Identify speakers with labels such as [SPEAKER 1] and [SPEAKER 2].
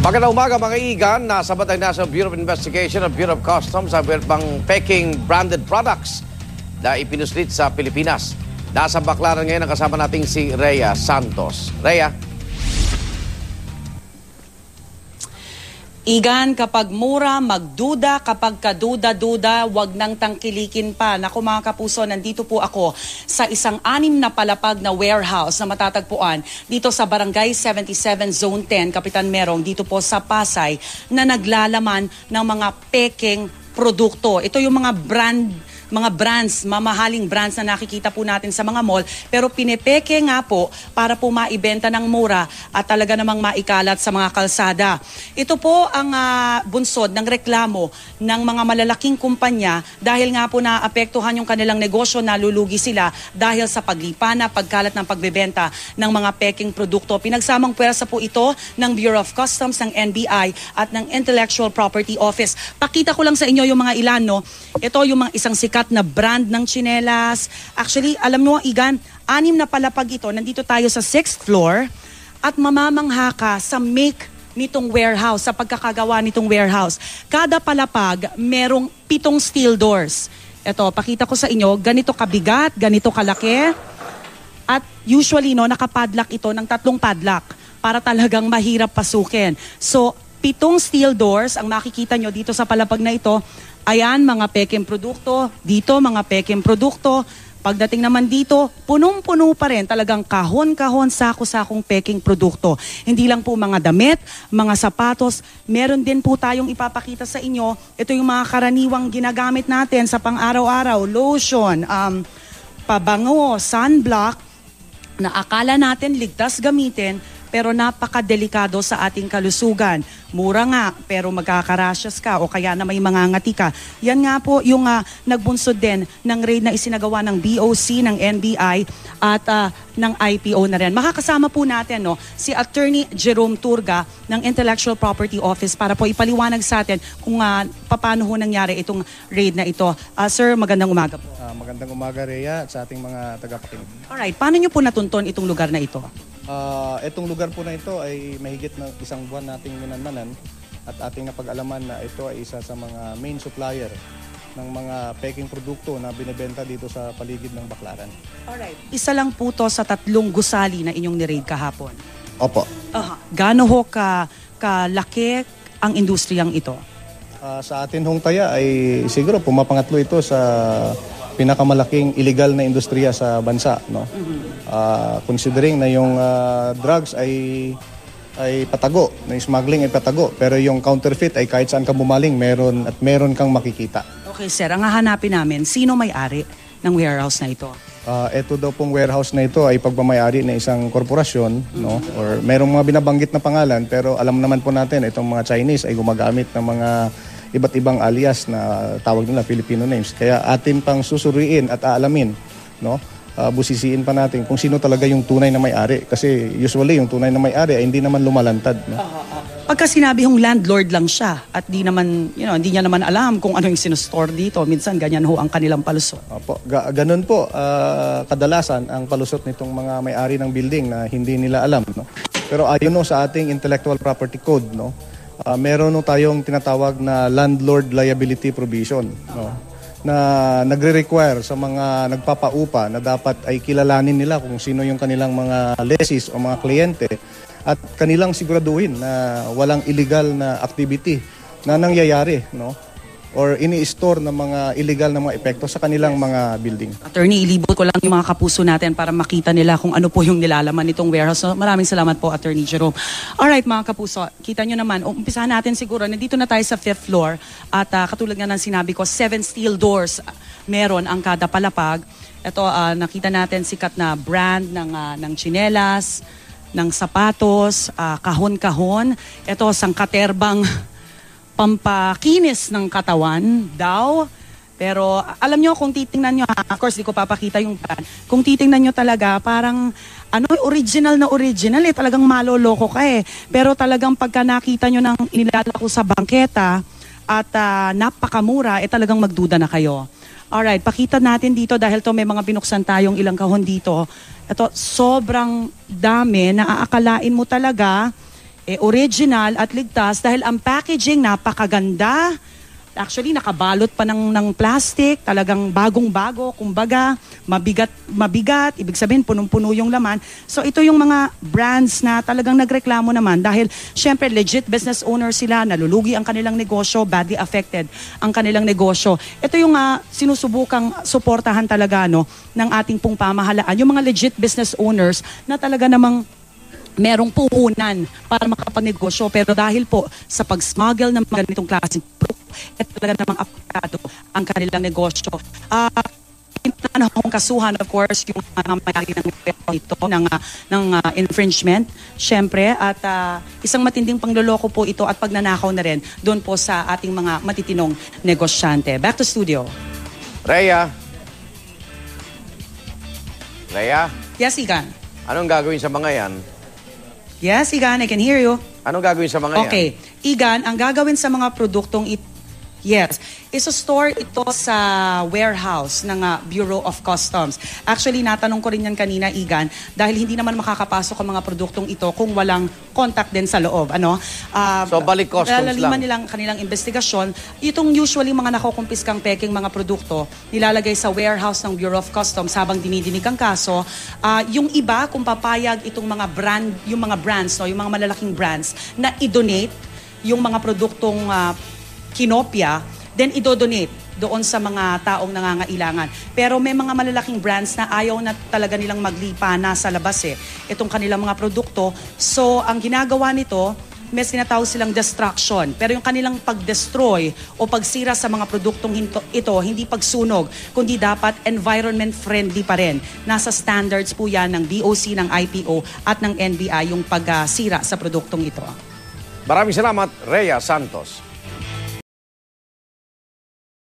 [SPEAKER 1] Magandang umaga mga igan. Nasa batay na sa Bureau of Investigation at Bureau of Customs sa bang Peking branded products na ipinuslit sa Pilipinas. Nasa Baclaran ngayon ang kasama nating si Rhea Santos. Rhea.
[SPEAKER 2] Igan, kapag mura, magduda. Kapag kaduda-duda, wag nang tangkilikin pa. Naku mga kapuso, nandito po ako sa isang 6 na palapag na warehouse na matatagpuan dito sa Barangay 77 Zone 10, Kapitan Merong, dito po sa Pasay, na naglalaman ng mga peking produkto. Ito yung mga brands, mamahaling brands na nakikita po natin sa mga mall, pero pinepeke nga po para po maibenta ng mura at talaga namang maikalat sa mga kalsada. Ito po ang bunsod ng reklamo ng mga malalaking kumpanya dahil nga po naapektuhan yung kanilang negosyo, nalulugi sila dahil sa paglipana, pagkalat ng pagbebenta ng mga peking produkto. Pinagsamang pwersa po ito ng Bureau of Customs, ng NBI at ng Intellectual Property Office. Pakita ko lang sa inyo yung mga ilan, no? Ito yung mga isang sikat na brand ng tsinelas. Actually, alam mo, Igan, 6 na palapag ito. Nandito tayo sa 6th floor at mamamangha ka sa make nitong warehouse, sa pagkakagawa nitong warehouse. Kada palapag, merong 7 steel doors. Ito, pakita ko sa inyo, ganito kabigat, ganito kalaki. At usually, no, nakapadlock ito ng 3 padlock para talagang mahirap pasukin. So, 7 steel doors ang makikita nyo dito sa palapag na ito. Ayan, mga peking produkto. Dito, mga peking produkto. Pagdating naman dito, punong-puno pa rin. Talagang kahon-kahon, sako-sakong peking produkto. Hindi lang po mga damit, mga sapatos. Meron din po tayong ipapakita sa inyo. Ito yung mga karaniwang ginagamit natin sa pang-araw-araw. Lotion, pabango, sunblock, na akala natin ligtas gamitin, pero napakadelikado sa ating kalusugan. Mura nga, pero magkakarasyas ka o kaya na may mangangati ka. Yan nga po yung nagbunsod din ng raid na isinagawa ng BOC, ng NBI at ng IPO na rin. Makakasama po natin, no, si Attorney Jerome Turga ng Intellectual Property Office para po ipaliwanag sa atin kung paano ho nangyari itong raid na ito. Sir, magandang umaga po.
[SPEAKER 3] Magandang umaga, Rhea, at sa ating mga tagapakinig.
[SPEAKER 2] Alright, paano nyo po natunton itong lugar na ito?
[SPEAKER 3] Itong lugar po na ito ay mahigit na 1 buwan nating minanmanan at ating napag-alaman na ito ay isa sa mga main supplier ng mga peking produkto na binebenta dito sa paligid ng Baclaran.
[SPEAKER 2] Alright. Isa lang po to sa 3 gusali na inyong ni-raid kahapon.
[SPEAKER 3] Opo.
[SPEAKER 2] Gaano ho kalaki ang industriyang ito?
[SPEAKER 3] Sa atin hong taya ay siguro pumapangatlo ito sa pinakamalaking illegal na industriya sa bansa, no? Considering na yung drugs ay patago, na smuggling ay patago, pero yung counterfeit ay kahit saan ka bumaling, meron kang makikita.
[SPEAKER 2] Okay, sir, ang hahanapin namin, sino may-ari ng warehouse na ito?
[SPEAKER 3] Ito daw pong warehouse na ito ay pagmamayari ng isang korporasyon, no? Or merong mga binabanggit na pangalan, pero alam naman po natin itong mga Chinese ay gumagamit ng mga iba't ibang alias na tawag nila Filipino names. Kaya atin pang susuriin at aalamin, no? Busisiin pa natin kung sino talaga yung tunay na may-ari. Kasi usually yung tunay na may-ari ay hindi naman lumalantad, no?
[SPEAKER 2] Pagka sinabi hong landlord lang siya at hindi niya naman alam kung ano yung sinustore dito, minsan ganyan ho ang kanilang palusot.
[SPEAKER 3] Opo, ganun po kadalasan ang palusot nitong mga may-ari ng building na hindi nila alam, no? Pero ayon no sa ating Intellectual Property Code, no, meron no tayong tinatawag na landlord liability provision, no, na nagre-require sa mga nagpapaupa na dapat ay kilalanin nila kung sino yung kanilang mga lessees o mga kliyente at kanilang siguraduhin na walang illegal na activity na nangyayari, no, or ini-store ng mga illegal na mga epekto sa kanilang mga building.
[SPEAKER 2] Attorney, ilibot ko lang yung mga kapuso natin para makita nila kung ano po yung nilalaman nitong warehouse. So, maraming salamat po, Attorney Jerome. Alright mga kapuso, kita nyo naman, umpisahan natin siguro, nandito na tayo sa 5th floor at katulad nga ng sinabi ko, 7 steel doors meron ang kada palapag. Ito, nakita natin sikat na brand ng tsinelas, ng sapatos, kahon-kahon. Ito, sangkaterbang pampakinis ng katawan daw. Pero alam nyo, kung titingnan nyo, of course, di ko papakita yung brand. Kung titingnan nyo talaga, parang original na original talagang maloloko ka Pero talagang pagka nakita nyo ng inilalako sa bangketa at napakamura, talagang magduda na kayo. Alright, pakita natin dito dahil to may mga binuksan tayong ilang kahon dito. Ito, sobrang dami na aakalain mo talaga original at ligtas dahil ang packaging napakaganda. Actually, nakabalot pa ng plastic, talagang bagong-bago, kumbaga, mabigat, ibig sabihin, punong-puno yung laman. So ito yung mga brands na talagang nagreklamo naman dahil syempre legit business owner sila, nalulugi ang kanilang negosyo, badly affected ang kanilang negosyo. Ito yung sinusubukang suportahan talaga ng ating pong pamahalaan, yung mga legit business owners na talaga namang merong puhunan para makapagnegosyo. Pero dahil po sa pag-smuggle ng mga ganitong klaseng product, talaga namang apektado ang kanilang negosyo. Na akong kasuhan, of course, yung mga may-ari ng ito, ng infringement, syempre, at isang matinding pangloloko po ito at pagnanakaw na rin doon po sa ating mga matitinong negosyante. Back to studio.
[SPEAKER 1] Rhea?
[SPEAKER 2] Yes, Igan.
[SPEAKER 1] Anong gagawin sa mga yan?
[SPEAKER 2] Yes, Igan, I can hear you.
[SPEAKER 1] Anong gagawin sa mga yan?
[SPEAKER 2] Okay. Igan, ang gagawin sa mga produktong yes, iso-store ito sa warehouse ng Bureau of Customs. Actually, natanong ko rin yan kanina, Igan, dahil hindi naman makakapasok ang mga produktong ito kung walang contact din sa loob.
[SPEAKER 1] So, balik customs
[SPEAKER 2] lalaliman
[SPEAKER 1] lang.
[SPEAKER 2] nilang kanilang investigasyon. Itong usually mga nakukumpiskang peking mga produkto, nilalagay sa warehouse ng Bureau of Customs habang dinidinig ang kaso. Yung iba, kung papayag itong mga yung mga brands, yung mga malalaking brands, na i-donate yung mga produktong kinopya, then idodonate doon sa mga taong nangangailangan. Pero may mga malalaking brands na ayaw na talaga nilang maglipa na sa labas itong kanilang mga produkto. So, ang ginagawa nito, may sinatawag silang destruction. Pero yung kanilang pag-destroy o pagsira sa mga produktong ito, hindi pagsunog, kundi dapat environment friendly pa rin. Nasa standards po yan ng DOC, ng IPO at ng NBI yung pagsira sa produktong ito.
[SPEAKER 1] Maraming salamat, Rhea Santos.